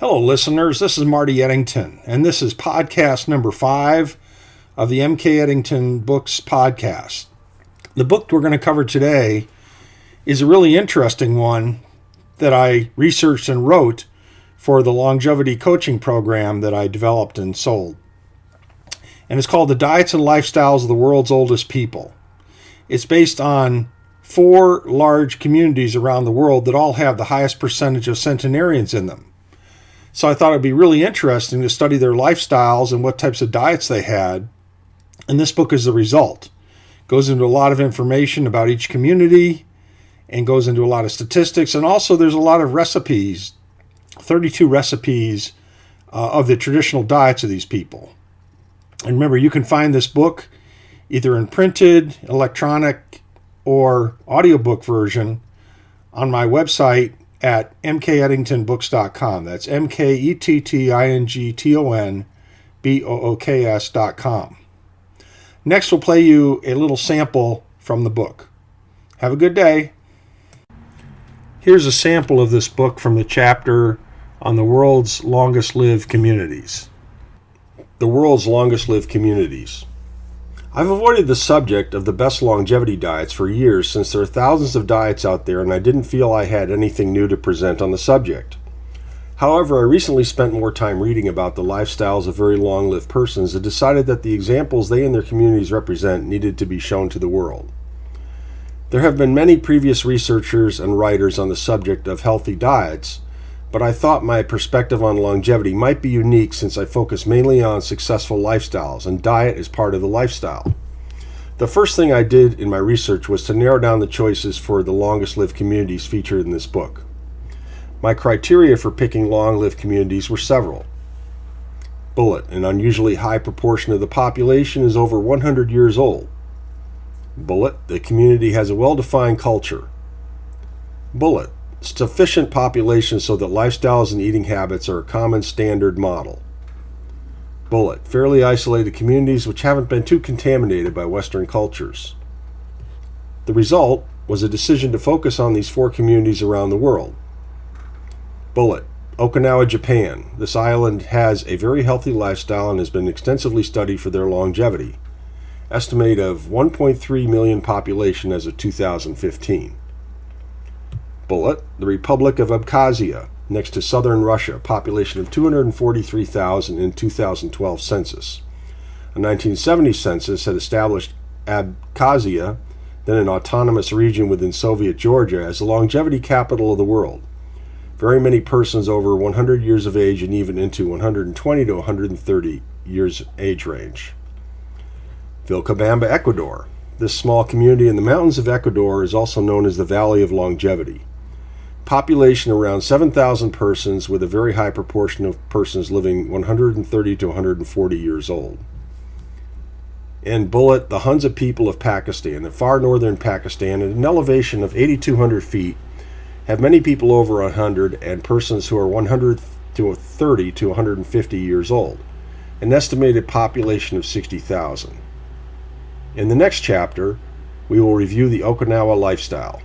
Hello, listeners. This is Marty Ettington, and this is podcast number 5 of the MKEttingtonbooks podcast. The book we're going to cover today is a really interesting one that I researched and wrote for the longevity coaching program that I developed and sold. And it's called The Diets and Lifestyles of the World's Oldest People. It's based on 4 large communities around the world that all have the highest percentage of centenarians in them. So I thought it'd be really interesting to study their lifestyles and what types of diets they had. And this book is the result. It goes into a lot of information about each community and goes into a lot of statistics. And also there's a lot of recipes, 32 recipes of the traditional diets of these people. And remember, you can find this book either in printed, electronic, or audiobook version on my website at MKEttingtonbooks.com. That's MKEttingtonbooks.com. Next, we'll play you a little sample from the book. Have a good day. Here's a sample of this book from the chapter on the world's longest lived communities. The world's longest lived communities. I've avoided the subject of the best longevity diets for years since there are thousands of diets out there and I didn't feel I had anything new to present on the subject. However, I recently spent more time reading about the lifestyles of very long-lived persons and decided that the examples they and their communities represent needed to be shown to the world. There have been many previous researchers and writers on the subject of healthy diets, but I thought my perspective on longevity might be unique since I focus mainly on successful lifestyles, and diet is part of the lifestyle. The first thing I did in my research was to narrow down the choices for the longest lived communities featured in this book. My criteria for picking long-lived communities were several. Bullet, an unusually high proportion of the population is over 100 years old. Bullet, the community has a well-defined culture. Bullet, sufficient population so that lifestyles and eating habits are a common standard model. Bullet, fairly isolated communities which haven't been too contaminated by Western cultures. The result was a decision to focus on these 4 communities around the world. Bullet, Okinawa, Japan. This island has a very healthy lifestyle and has been extensively studied for their longevity. Estimate of 1.3 million population as of 2015. Bullet, the Republic of Abkhazia, next to southern Russia, population of 243,000 in 2012 census. A 1970 census had established Abkhazia, then an autonomous region within Soviet Georgia, as the longevity capital of the world. Very many persons over 100 years of age and even into 120 to 130 years age range. Vilcabamba, Ecuador. This small community in the mountains of Ecuador is also known as the Valley of Longevity. Population around 7,000 persons with a very high proportion of persons living 130 to 140 years old. And Bullet, the Hunza People of Pakistan, in far northern Pakistan, at an elevation of 8,200 feet, have many people over 100 and persons who are 130 to 150 years old, an estimated population of 60,000. In the next chapter, we will review the Okinawa lifestyle.